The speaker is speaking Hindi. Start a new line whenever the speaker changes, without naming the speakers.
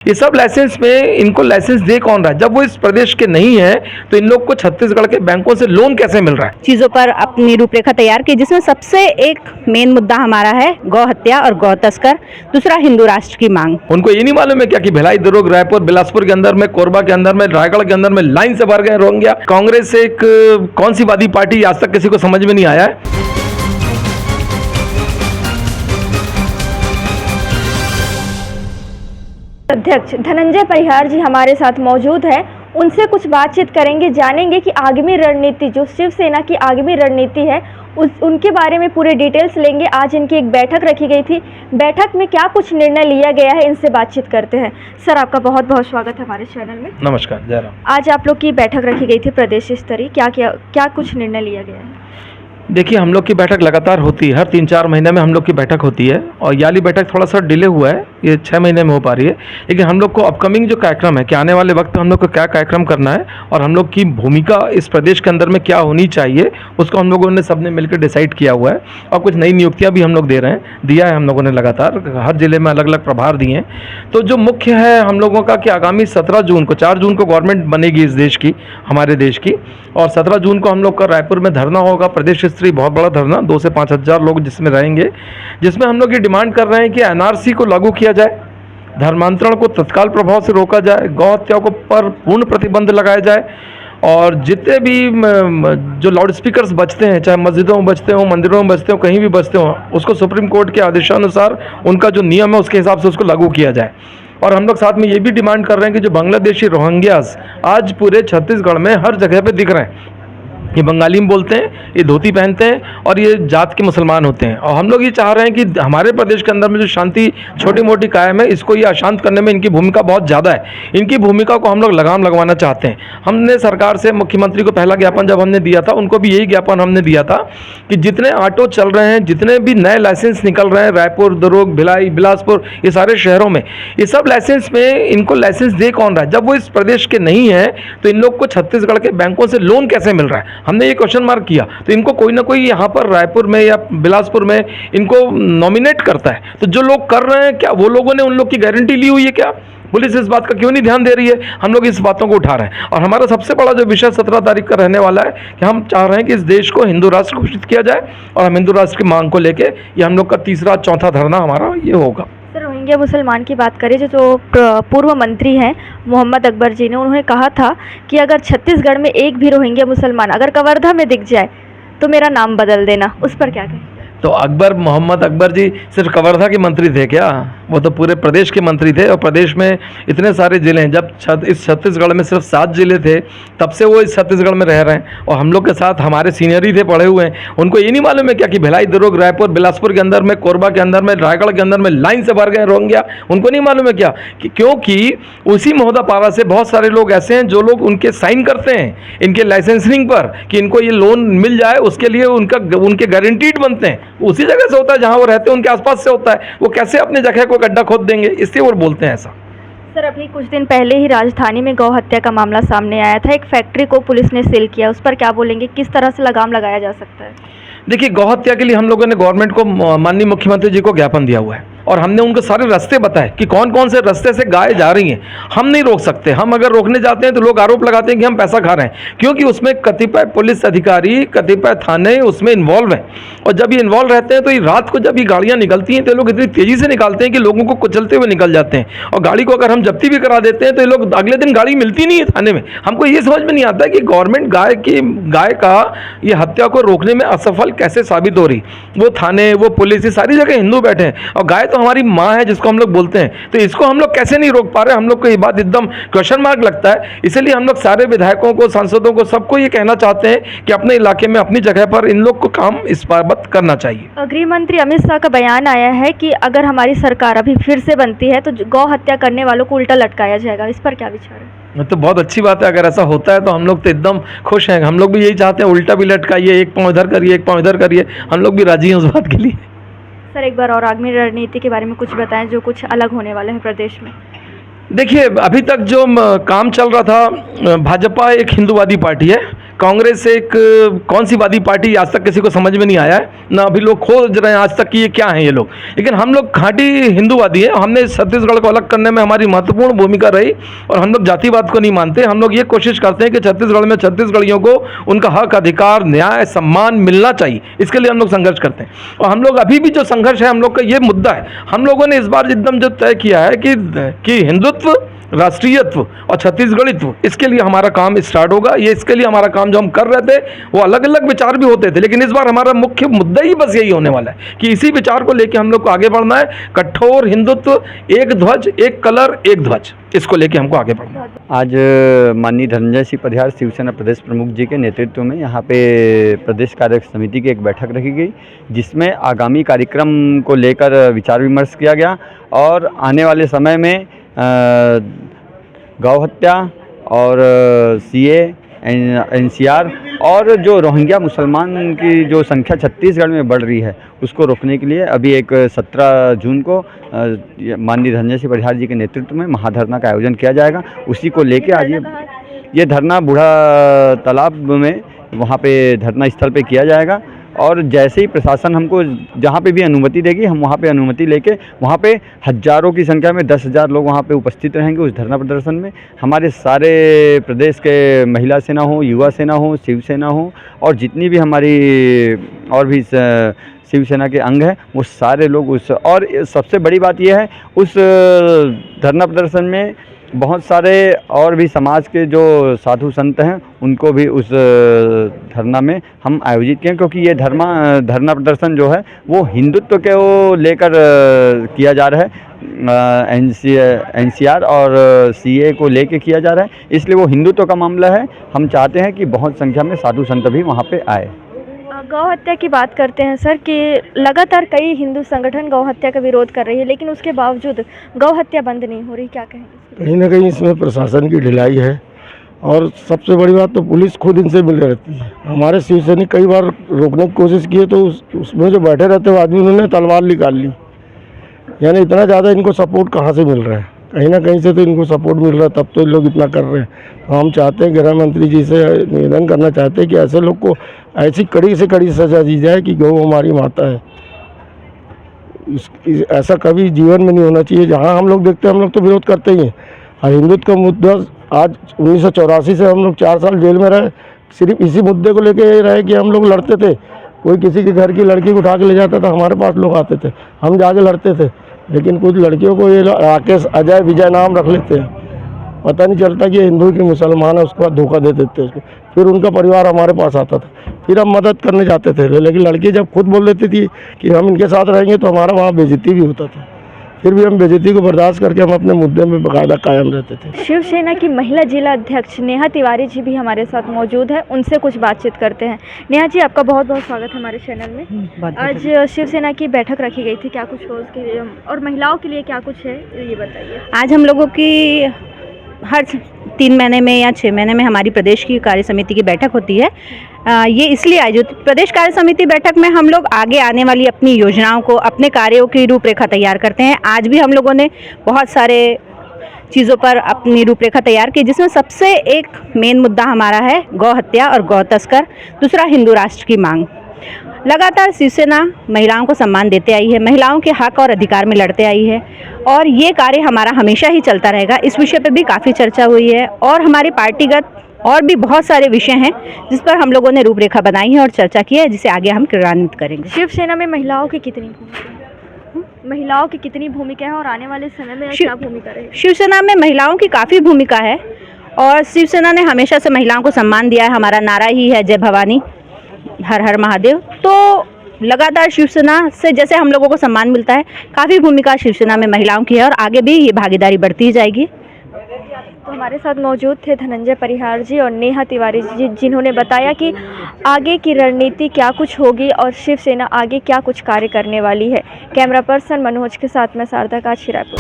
ये सब लाइसेंस में इनको लाइसेंस दे कौन रहा है? जब वो इस प्रदेश के नहीं है तो इन लोग को छत्तीसगढ़ के बैंकों से लोन कैसे मिल रहा है?
चीजों पर अपनी रूपरेखा तैयार की, जिसमें सबसे एक मेन मुद्दा हमारा है गौ हत्या और गौ तस्कर, दूसरा हिंदू राष्ट्र की मांग।
उनको ये नहीं मालूम है क्या कि भिलाई, दुर्ग, रायपुर, बिलासपुर के अंदर में, कोरबा के अंदर में, रायगढ़ के अंदर में लाइन से भर गए रोहिंग्या। कांग्रेस एक कौन सी वादी पार्टी आज तक किसी को समझ में नहीं आया है।
अध्यक्ष धनंजय परिहार जी हमारे साथ मौजूद हैं। उनसे कुछ बातचीत करेंगे, जानेंगे कि आगामी रणनीति, जो शिवसेना की आगामी रणनीति है उनके बारे में पूरे डिटेल्स लेंगे। आज इनकी एक बैठक रखी गई थी, बैठक में क्या कुछ निर्णय लिया गया है, इनसे बातचीत करते हैं। सर, आपका बहुत बहुत स्वागत है हमारे चैनल में।
नमस्कार, जय राम।
आज आप लोग की बैठक रखी गई थी प्रदेश स्तरीय, क्या कुछ निर्णय लिया गया है?
देखिए, हम लोग की बैठक लगातार होती है, हर 3-4 महीने में हम लोग की बैठक होती है और ये वाली बैठक थोड़ा सा डिले हुआ है, ये 6 महीने में हो पा रही है। लेकिन हम लोग को अपकमिंग जो कार्यक्रम है कि आने वाले वक्त हम लोग को क्या कार्यक्रम करना है और हम लोग की भूमिका इस प्रदेश के अंदर में क्या होनी चाहिए, उसको हम लोगों ने सबने मिलकर डिसाइड किया हुआ है। और कुछ नई नियुक्तियाँ भी हम लोग दे रहे हैं, दिया है हम लोगों ने लगातार, हर जिले में अलग अलग प्रभार दिए हैं। तो जो मुख्य है हम लोगों का कि आगामी 17 जून को, 4 जून को गवर्नमेंट बनेगी इस देश की, हमारे देश की, और 17 जून को हम लोग का रायपुर में धरना होगा, प्रदेश स्तरीय बहुत बड़ा धरना, 2 से 5 हज़ार लोग जिसमें रहेंगे, जिसमें हम लोग ये डिमांड कर रहे हैं कि एनआरसी को लागू किया जाए, धर्मांतरण को तत्काल प्रभाव से रोका जाए, गौ हत्या को पर पूर्ण प्रतिबंध लगाया जाए, और जितने भी जो लाउड स्पीकर्स बजते हैं, चाहे मस्जिदों में बजते हो, मंदिरों में बजते हो, कहीं भी बजते हो, उसको सुप्रीम कोर्ट के आदेशानुसार उनका जो नियम है उसके हिसाब से उसको लागू किया जाए। और हम लोग साथ में ये भी डिमांड कर रहे हैं कि जो बांग्लादेशी रोहिंग्यास आज पूरे छत्तीसगढ़ में हर जगह पे दिख रहे हैं, ये बंगाली में बोलते हैं, ये धोती पहनते हैं और ये जात के मुसलमान होते हैं, और हम लोग ये चाह रहे हैं कि हमारे प्रदेश के अंदर में जो शांति छोटी मोटी कायम है, इसको ये अशांत करने में इनकी भूमिका बहुत ज़्यादा है। इनकी भूमिका को हम लोग लगाम लगवाना चाहते हैं। हमने सरकार से, मुख्यमंत्री को पहला ज्ञापन जब हमने दिया था, उनको भी यही ज्ञापन हमने दिया था कि जितने ऑटो चल रहे हैं, जितने भी नए लाइसेंस निकल रहे हैं, रायपुर, दुर्ग, भिलाई, बिलासपुर, ये सारे शहरों में, ये सब लाइसेंस में इनको लाइसेंस दे कौन रहा है? जब वो इस प्रदेश के नहीं है तो इन लोग को छत्तीसगढ़ के बैंकों से लोन कैसे मिल रहा है? हमने ये क्वेश्चन मार्क किया। तो इनको कोई ना कोई यहाँ पर रायपुर में या बिलासपुर में इनको नॉमिनेट करता है। तो जो लोग कर रहे हैं, क्या वो लोगों ने उन लोग की गारंटी ली हुई है? क्या पुलिस इस बात का क्यों नहीं ध्यान दे रही है? हम लोग इस बातों को उठा रहे हैं और हमारा सबसे बड़ा जो विषय 17 तारीख का रहने वाला है कि हम चाह रहे हैं कि इस देश को हिंदू राष्ट्र घोषित किया जाए, और हम हिंदू राष्ट्र की मांग को लेके ये हम लोग का तीसरा चौथा धरना हमारा ये होगा।
सर, रोहिंग्या मुसलमान की बात करें, जो पूर्व मंत्री हैं मोहम्मद अकबर जी ने, उन्होंने कहा था कि अगर छत्तीसगढ़ में एक भी रोहिंग्या मुसलमान अगर कवर्धा में दिख जाए तो मेरा नाम बदल देना, उस पर क्या कहें?
तो मोहम्मद अकबर जी सिर्फ कवर्धा के मंत्री थे क्या? वो तो पूरे प्रदेश के मंत्री थे, और प्रदेश में इतने सारे ज़िले हैं। जब इस छत्तीसगढ़ में सिर्फ 7 ज़िले थे, तब से वो इस छत्तीसगढ़ में रह रहे हैं, और हम लोग के साथ हमारे सीनियर ही थे, पढ़े हुए हैं। उनको ये नहीं मालूम है क्या कि भिलाई, दुर्ग, रायपुर, बिलासपुर के अंदर में, कोरबा के अंदर में, रायगढ़ के अंदर में लाइन से भर गए रोहिंग्या? उनको नहीं मालूम है क्या कि क्योंकि उसी महोदापारा से बहुत सारे लोग ऐसे हैं जो लोग उनके साइन करते हैं इनके लाइसेंसिंग पर कि इनको ये लोन मिल जाए, उसके लिए उनके गारंटीड बनते हैं। उसी जगह से होता है जहां वो रहते हैं, उनके आसपास से होता है। वो कैसे अपनी जगह को गड्ढा खोद देंगे? इसलिए वो बोलते हैं ऐसा।
सर, अभी कुछ दिन पहले ही राजधानी में गौ हत्या का मामला सामने आया था, एक फैक्ट्री को पुलिस ने सील किया, उस पर क्या बोलेंगे? किस तरह से लगाम लगाया जा सकता है?
देखिए, गौ हत्या के लिए हम लोगों ने गवर्नमेंट को, माननीय मुख्यमंत्री जी को ज्ञापन दिया हुआ है, और हमने उनको सारे रास्ते बताए कि कौन कौन से रास्ते से गाय जा रही हैं। हम नहीं रोक सकते, हम अगर रोकने जाते हैं तो लोग आरोप लगाते हैं कि हम पैसा खा रहे हैं, क्योंकि उसमें कतिपय पुलिस अधिकारी, कतिपय थाने उसमें इन्वॉल्व हैं, और जब ये इन्वॉल्व रहते हैं तो ये रात को जब ये गाड़ियाँ निकलती हैं तो लोग इतनी तेज़ी से निकालते हैं कि लोगों को कुचलते हुए निकल जाते हैं, और गाड़ी को अगर हम जब्ती भी करा देते हैं तो ये लोग अगले दिन गाड़ी मिलती नहीं है थाने में। हमको ये समझ में नहीं आता है कि गवर्नमेंट गाय का ये हत्या को रोकने में असफल कैसे साबित हो रही। वो थाने, वो पुलिस, ये सारी जगह हिंदू बैठे हैं, और गाय तो हमारी माँ है जिसको हम लोग बोलते हैं, तो इसको हम लोग कैसे नहीं रोक पा रहे? हम लोग को ये बात एकदम क्वेश्चन मार्क लगता है। इसलिए हम लोग सारे विधायकों को, सांसदों को, सबको ये कहना चाहते हैं कि अपने इलाके में, अपनी जगह पर इन लोग को काम इस बाबत करना चाहिए।
गृह मंत्री अमित शाह का बयान आया है कि अगर हमारी सरकार अभी फिर से बनती है तो गौ हत्या करने वालों को उल्टा लटकाया जाएगा, इस पर क्या विचार है?
तो बहुत अच्छी बात है, अगर ऐसा होता है तो हम लोग तो एकदम खुश हैं। हम लोग भी यही चाहते हैं, उल्टा भी लटकाइए, एक पाँव इधर करिए, एक पाँव इधर करिए, हम लोग भी राजी हैं उस बात के लिए।
सर, एक बार और आगामी रणनीति के बारे में कुछ बताएं, जो कुछ अलग होने वाले हैं प्रदेश में।
देखिए, अभी तक जो काम चल रहा था, भाजपा एक हिंदूवादी पार्टी है, कांग्रेस एक कौन सी वादी पार्टी आज तक किसी को समझ में नहीं आया है, ना अभी लोग खोज रहे हैं आज तक कि ये क्या है ये लोग। लेकिन हम लोग खाँटी हिंदूवादी हैं, हमने छत्तीसगढ़ को अलग करने में हमारी महत्वपूर्ण भूमिका रही और हम लोग जातिवाद को नहीं मानते। हम लोग ये कोशिश करते हैं कि छत्तीसगढ़ में छत्तीसगढ़ियों को उनका हक, अधिकार, न्याय, सम्मान मिलना चाहिए, इसके लिए हम लोग संघर्ष करते हैं। और हम लोग अभी भी जो संघर्ष है, हम लोग का ये मुद्दा है, हम लोगों ने इस बार एकदम जो तय किया है कि हिंदुत्व, राष्ट्रीयत्व और छत्तीसगढ़ित्व, इसके लिए हमारा काम स्टार्ट होगा। ये इसके लिए हमारा काम जो हम कर रहे थे, वो अलग अलग विचार भी होते थे, लेकिन इस बार हमारा मुख्य मुद्दा ही बस यही होने वाला है कि इसी विचार को लेकर हम लोग को आगे बढ़ना है। कठोर हिंदुत्व, एक ध्वज, एक कलर, एक ध्वज, इसको लेके हमको आगे बढ़ना है।
आज माननीय धनंजय सिंह परिहार शिवसेना प्रदेश प्रमुख जी के नेतृत्व में यहाँ पे प्रदेश कार्य समिति की एक बैठक रखी गई, जिसमें आगामी कार्यक्रम को लेकर विचार विमर्श किया गया और आने वाले समय में गौ हत्या और सीए, एनसीआर और जो रोहिंग्या मुसलमान की जो संख्या छत्तीसगढ़ में बढ़ रही है, उसको रोकने के लिए अभी एक 17 जून को माननीय धनंजय सिंह परिहार जी के नेतृत्व में महाधरना का आयोजन किया जाएगा। उसी को लेके आज ये धरना बूढ़ा तालाब में वहाँ पे धरना स्थल पे किया जाएगा और जैसे ही प्रशासन हमको जहाँ पे भी अनुमति देगी, हम वहाँ पे अनुमति लेके वहाँ पे हज़ारों की संख्या में 10,000 लोग वहाँ पे उपस्थित रहेंगे उस धरना प्रदर्शन में। हमारे सारे प्रदेश के महिला सेना हो, युवा सेना हो, शिवसेना हो और जितनी भी हमारी और भी शिवसेना के अंग हैं, वो सारे लोग उस, और सबसे बड़ी बात यह है उस धरना प्रदर्शन में बहुत सारे और भी समाज के जो साधु संत हैं, उनको भी उस धरना में हम आयोजित किए, क्योंकि ये धरना प्रदर्शन जो है वो हिंदुत्व को लेकर किया जा रहा है। एनसीआर और सीए को लेकर किया जा रहा है, इसलिए वो हिंदुत्व का मामला है। हम चाहते हैं कि बहुत संख्या में साधु संत भी वहाँ पे आए।
गौ हत्या की बात करते हैं सर कि लगातार कई हिंदू संगठन गौ हत्या का विरोध कर रही है, लेकिन उसके बावजूद गौ हत्या बंद नहीं हो रही, क्या कहेंगे?
कहीं ना कहीं इसमें प्रशासन की ढिलाई है और सबसे बड़ी बात तो पुलिस खुद इनसे मिल रहती है। हमारे शिवसैनिक कई बार रोकने की कोशिश की है तो उसमें जो बैठे रहते हैं आदमी, उन्होंने तलवार निकाल ली। यानी इतना ज़्यादा इनको सपोर्ट कहाँ से मिल रहा है? कहीं ना कहीं से तो इनको सपोर्ट मिल रहा है, तब तो लोग इतना कर रहे हैं। तो हम चाहते हैं, गृह मंत्री जी से निवेदन करना चाहते हैं कि ऐसे लोग को ऐसी कड़ी से कड़ी सजा दी जाए कि गौ हमारी माता है। ऐसा कभी जीवन में नहीं होना चाहिए। जहाँ हम लोग देखते हैं, हम लोग तो विरोध करते ही हैं। और हिंदुत्व का मुद्दा आज 1984 से हम लोग 4 साल जेल में रहे, सिर्फ इसी मुद्दे को लेके रहे कि हम लोग लड़ते थे। कोई किसी के घर की लड़की को उठा के ले जाता था, हमारे पास लोग आते थे, हम जाके लड़ते थे। लेकिन कुछ लड़कियों को ये राकेश, अजय, विजय नाम रख लेते हैं, पता नहीं चलता कि ये हिंदू की मुसलमान है, उसके बाद धोखा दे देते उसको। फिर उनका परिवार हमारे पास आता था, फिर हम मदद करने जाते थे। लेकिन लड़की जब खुद बोल देती थी कि हम इनके साथ रहेंगे, तो हमारा वहाँ बेइज्जती भी होता था। फिर भी हम बेइज्जती को बर्दाश्त करके हम अपने मुद्दे में बाकायदा कायम रहते थे।
शिवसेना की महिला जिला अध्यक्ष नेहा तिवारी जी भी हमारे साथ मौजूद है, उनसे कुछ बातचीत करते हैं। नेहा जी, आपका बहुत बहुत स्वागत है हमारे चैनल में। आज शिवसेना की बैठक रखी गई थी, क्या कुछ हो उसके लिए और महिलाओं के लिए क्या कुछ है, ये बताइए।
आज हम लोगों की हर 3 महीने में या 6 महीने में हमारी प्रदेश की कार्य समिति की बैठक होती है। ये इसलिए आयोजित प्रदेश कार्य समिति बैठक में हम लोग आगे आने वाली अपनी योजनाओं को, अपने कार्यों की रूपरेखा तैयार करते हैं। आज भी हम लोगों ने बहुत सारे चीज़ों पर अपनी रूपरेखा तैयार की, जिसमें सबसे एक मेन मुद्दा हमारा है गौ हत्या और गौ तस्कर, दूसरा हिंदू राष्ट्र की मांग। लगातार शिवसेना महिलाओं को सम्मान देते आई है, महिलाओं के हक और अधिकार में लड़ते आई है और ये कार्य हमारा हमेशा ही चलता रहेगा। इस विषय पर भी काफ़ी चर्चा हुई है और हमारे पार्टीगत और भी बहुत सारे विषय हैं जिस पर हम लोगों ने रूपरेखा बनाई है और चर्चा की है, जिसे आगे हम क्रियान्वित करेंगे।
शिवसेना में महिलाओं की कितनी भूमिका है और आने वाले समय में क्या भूमिका रहेगी?
शिवसेना में महिलाओं की काफ़ी भूमिका है और शिवसेना ने हमेशा से महिलाओं को सम्मान दिया है। हमारा नारा ही है जय भवानी, हर हर महादेव। तो लगातार शिवसेना से जैसे हम लोगों को सम्मान मिलता है, काफ़ी भूमिका शिवसेना में महिलाओं की है और आगे भी ये भागीदारी बढ़ती ही जाएगी।
तो हमारे साथ मौजूद थे धनंजय परिहार जी और नेहा तिवारी जी, जिन्होंने बताया कि आगे की रणनीति क्या कुछ होगी और शिवसेना आगे क्या कुछ कार्य करने वाली है। कैमरा पर्सन मनोज के साथ मैं शारदा काछी, रायपुर।